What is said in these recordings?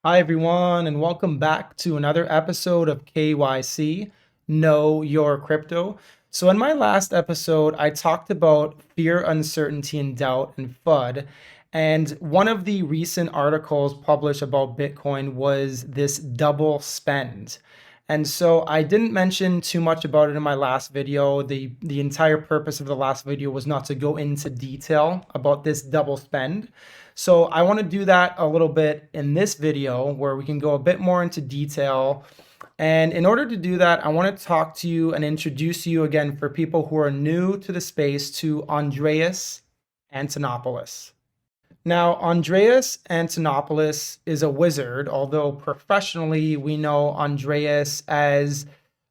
Hi, everyone, and welcome back to another episode of KYC, Know Your Crypto. So, in my last episode, I talked about fear, uncertainty, and doubt, and FUD. And one of the recent articles published about Bitcoin was this double spend. And so I didn't mention too much about it in my last video. The entire purpose of the last video was not to go into detail about this double spend. So I want to do that a little bit in this video where we can go a bit more into detail. And in order to do that, I want to talk to you and introduce you again for people who are new to the space to Andreas Antonopoulos. Now, Andreas Antonopoulos is a wizard, although professionally we know Andreas as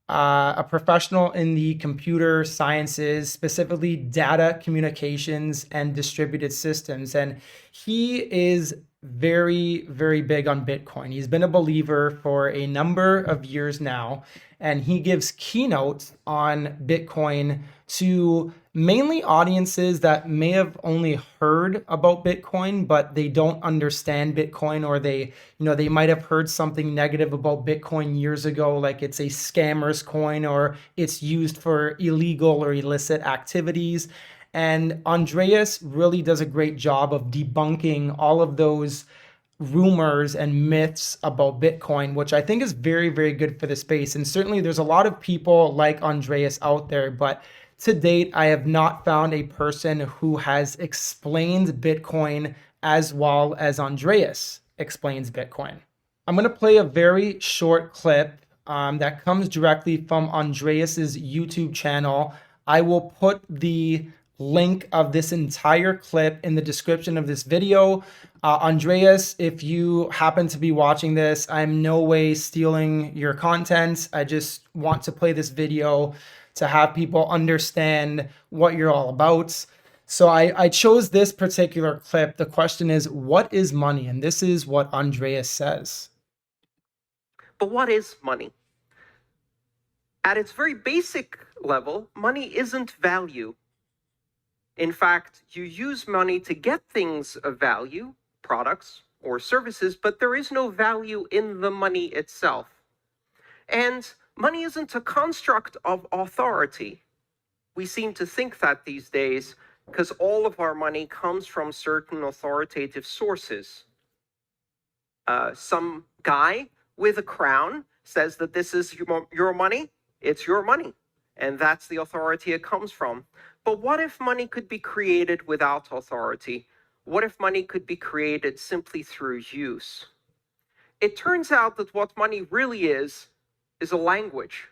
a professional in the computer sciences, specifically data communications and distributed systems. And he is very, very big on Bitcoin. He's been a believer for a number of years now, and he gives keynotes on Bitcoin to mainly audiences that may have only heard about Bitcoin, but they don't understand Bitcoin, or they might have heard something negative about Bitcoin years ago, like it's a scammer's coin or it's used for illegal or illicit activities. And Andreas really does a great job of debunking all of those rumors and myths about Bitcoin, which I think is very, very good for the space. And certainly there's a lot of people like Andreas out there, but to date, I have not found a person who has explained Bitcoin as well as Andreas explains Bitcoin. I'm going to play a very short clip that comes directly from Andreas's YouTube channel. I will put the link of this entire clip in the description of this video. Andreas, if you happen to be watching this, I'm no way stealing your content. I just want to play this video to have people understand what you're all about. So I chose this particular clip. The question is, what is money? And this is what Andreas says. But what is money? At its very basic level, money isn't value. In fact, you use money to get things of value, products or services, but there is no value in the money itself. And money isn't a construct of authority. We seem to think that these days because all of our money comes from certain authoritative sources. Some guy with a crown says that this is your money, it's your money, and that's the authority it comes from. But what if money could be created without authority? What if money could be created simply through use? It turns out that what money really is a language.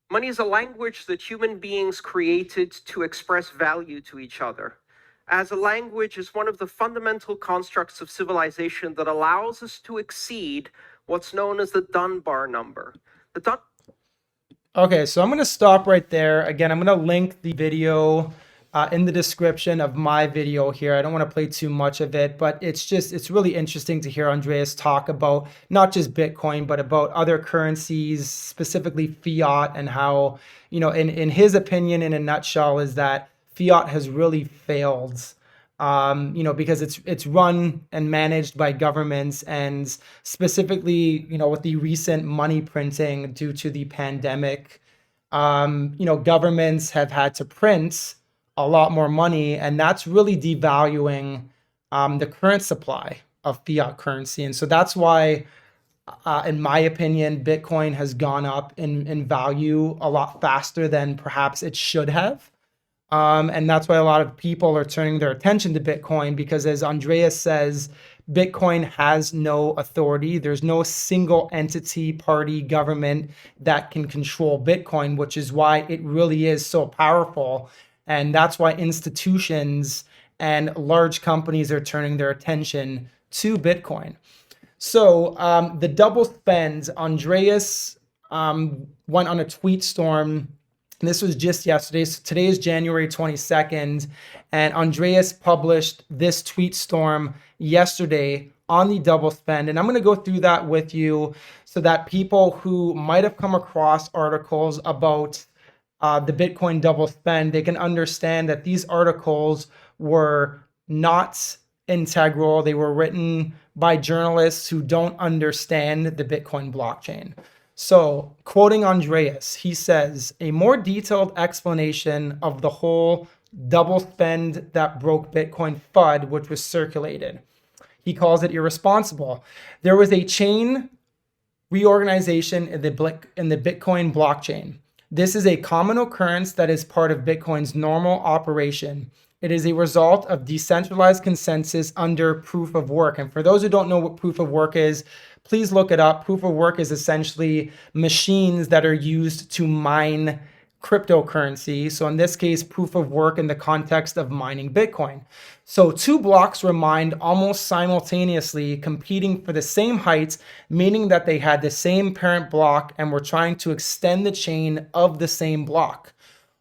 Money is a language that human beings created to express value to each other. As a language is one of the fundamental constructs of civilization that allows us to exceed what's known as the Dunbar number. Okay, so I'm going to stop right there. Again, I'm going to link the video in the description of my video here. I don't want to play too much of it, but it's really interesting to hear Andreas talk about not just Bitcoin, but about other currencies, specifically fiat, and how, in his opinion, in a nutshell, is that fiat has really failed. Because it's run and managed by governments, and specifically, with the recent money printing due to the pandemic, governments have had to print a lot more money, and that's really devaluing the current supply of fiat currency. And so that's why, in my opinion, Bitcoin has gone up in value a lot faster than perhaps it should have. And that's why a lot of people are turning their attention to Bitcoin, because as Andreas says, Bitcoin has no authority. There's no single entity, party, government that can control Bitcoin, which is why it really is so powerful. And that's why institutions and large companies are turning their attention to Bitcoin. So the double spend, Andreas went on a tweet storm. This was just yesterday. So today is January 22nd. And Andreas published this tweet storm yesterday on the double spend. And I'm going to go through that with you so that people who might have come across articles about the Bitcoin double spend, they can understand that these articles were not integral. They were written by journalists who don't understand the Bitcoin blockchain. So, quoting Andreas, he says, a more detailed explanation of the whole double spend that broke Bitcoin FUD, which was circulated. He calls it irresponsible. There was a chain reorganization in the Bitcoin blockchain. This is a common occurrence that is part of Bitcoin's normal operation. It is a result of decentralized consensus under proof of work. And for those who don't know what proof of work is, please look it up. Proof of work is essentially machines that are used to mine cryptocurrency. So in this case, proof of work in the context of mining Bitcoin. So two blocks were mined almost simultaneously, competing for the same heights, meaning that they had the same parent block and were trying to extend the chain of the same block.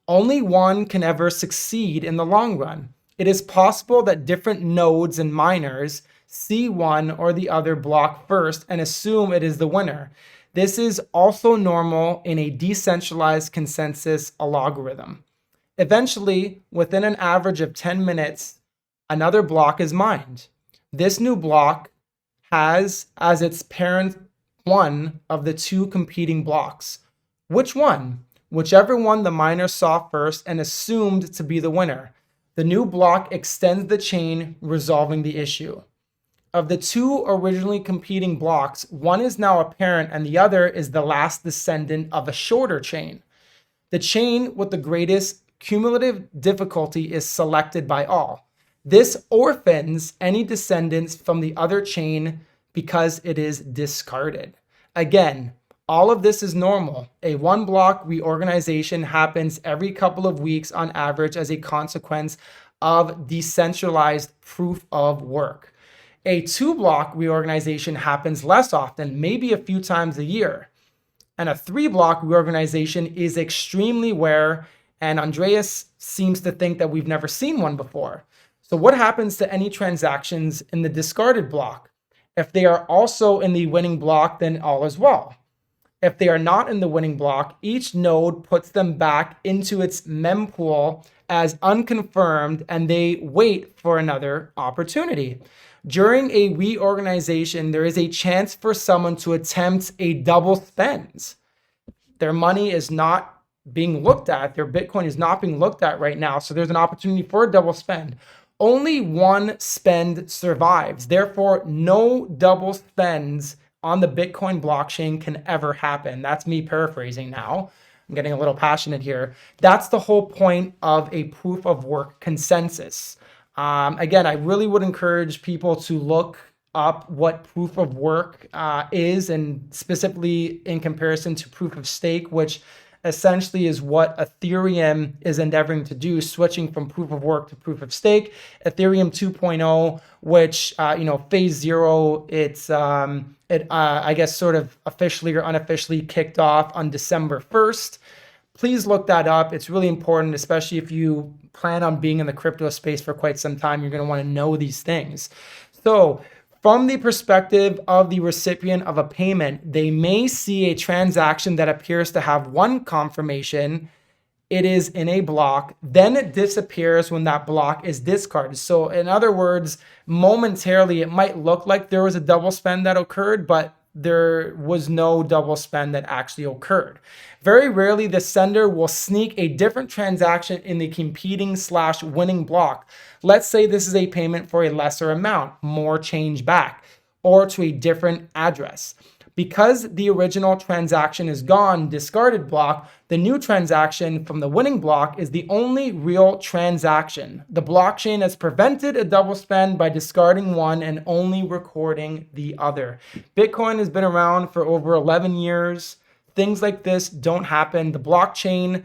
Only one can ever succeed in the long run. It is possible that different nodes and miners see one or the other block first and assume it is the winner. This is also normal in a decentralized consensus algorithm. Eventually, within an average of 10 minutes, another block is mined. This new block has as its parent one of the two competing blocks. Which one? Whichever one the miner saw first and assumed to be the winner. The new block extends the chain, resolving the issue. Of the two originally competing blocks, one is now apparent and the other is the last descendant of a shorter chain. The chain with the greatest cumulative difficulty is selected by all. This orphans any descendants from the other chain because it is discarded. Again, all of this is normal. A one block reorganization happens every couple of weeks on average as a consequence of decentralized proof of work. A two block reorganization happens less often, maybe a few times a year. And a three block reorganization is extremely rare, and Andreas seems to think that we've never seen one before. So what happens to any transactions in the discarded block? If they are also in the winning block, then all is well. If they are not in the winning block, each node puts them back into its mempool as unconfirmed and they wait for another opportunity. During a reorganization, there is a chance for someone to attempt a double spend. Their money is not being looked at. Their Bitcoin is not being looked at right now. So there's an opportunity for a double spend. Only one spend survives. Therefore, no double spends on the Bitcoin blockchain can ever happen. That's me paraphrasing now. I'm getting a little passionate here. That's the whole point of a proof of work consensus. Again, I really would encourage people to look up what proof of work is, and specifically in comparison to proof of stake, which essentially is what Ethereum is endeavoring to do, switching from proof of work to proof of stake. Ethereum 2.0, which phase zero, I guess sort of officially or unofficially kicked off on December 1st. Please look that up. It's really important, especially if you plan on being in the crypto space for quite some time. You're going to want to know these things. So from the perspective of the recipient of a payment, they may see a transaction that appears to have one confirmation. It is in a block, then it disappears when that block is discarded. So in other words, momentarily, it might look like there was a double spend that occurred, but there was no double spend that actually occurred. Very rarely, the sender will sneak a different transaction in the competing/winning block. Let's say this is a payment for a lesser amount, more change back, or to a different address. Because the original transaction is gone, discarded block, the new transaction from the winning block is the only real transaction. The blockchain has prevented a double spend by discarding one and only recording the other. Bitcoin has been around for over 11 years. Things like this don't happen. The blockchain,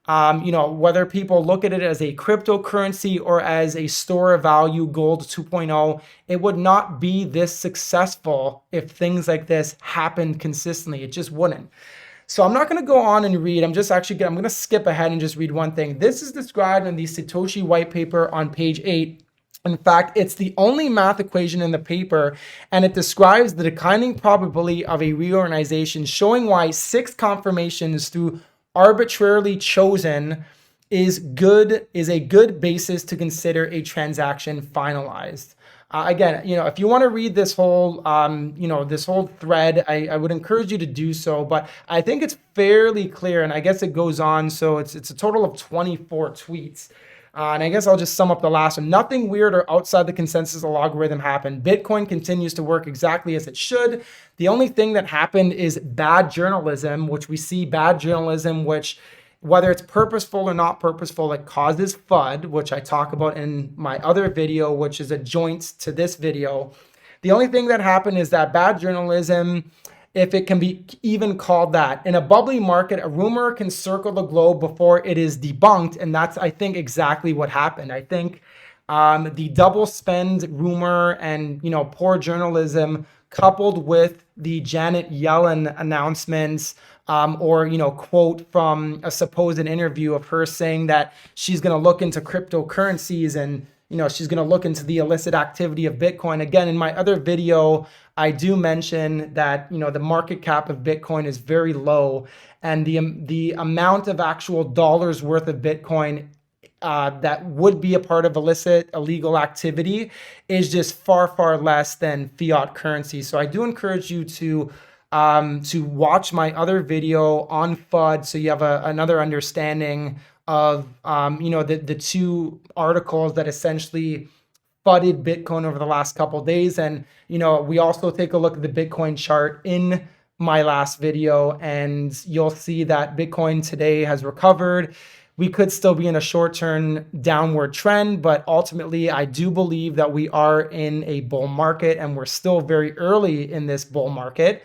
whether people look at it as a cryptocurrency or as a store of value, gold 2.0, it would not be this successful if things like this happened consistently. It just wouldn't. So I'm not going to go on and read. I'm going to skip ahead and just read one thing. This is described in the Satoshi white paper on page 8. In fact, it's the only math equation in the paper, and it describes the declining probability of a reorganization, showing why 6 confirmations through arbitrarily chosen is a good basis to consider a transaction finalized. Again, if you want to read this whole, this whole thread, I would encourage you to do so. But I think it's fairly clear, and I guess it goes on. So it's a total of 24 tweets. And I guess I'll just sum up the last one. Nothing weird or outside the consensus algorithm happened. Bitcoin continues to work exactly as it should. The only thing that happened is bad journalism, which we see bad journalism, which whether it's purposeful or not purposeful, it causes FUD, which I talk about in my other video, which is a joint to this video. The only thing that happened is that bad journalism, if it can be even called that. In a bubbly market, a rumor can circle the globe before it is debunked. And that's, I think, exactly what happened. I think the double spend rumor and, poor journalism coupled with the Janet Yellen announcements or quote from a supposed interview of her saying that she's going to look into cryptocurrencies and she's going to look into the illicit activity of Bitcoin. Again, in my other video, I do mention that the market cap of Bitcoin is very low, and the amount of actual dollars worth of Bitcoin that would be a part of illicit, illegal activity is just far, far less than fiat currency. So I do encourage you to watch my other video on FUD so you have another understanding of the two articles that essentially fudded Bitcoin over the last couple of days. And we also take a look at the Bitcoin chart in my last video, and you'll see that Bitcoin today has recovered. We could still be in a short-term downward trend, but ultimately I do believe that we are in a bull market, and we're still very early in this bull market.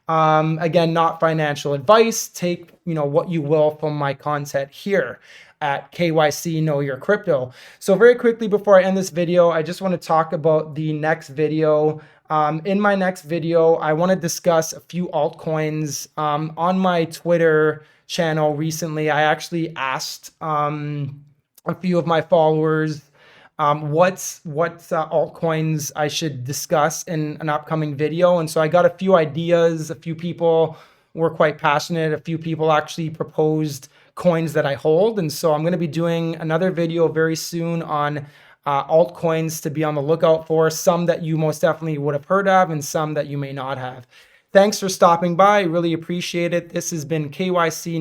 Again, not financial advice. Take, what you will from my content here at KYC Know Your Crypto. So very quickly before I end this video, I just want to talk about the next video. In my next video, I want to discuss a few altcoins. On my Twitter channel recently, I actually asked a few of my followers what altcoins I should discuss in an upcoming video. And so I got a few ideas. A few people were quite passionate. A few people actually proposed coins that I hold. And so I'm going to be doing another video very soon on altcoins to be on the lookout for, some that you most definitely would have heard of and some that you may not have. Thanks for stopping by. I really appreciate it. This has been KYC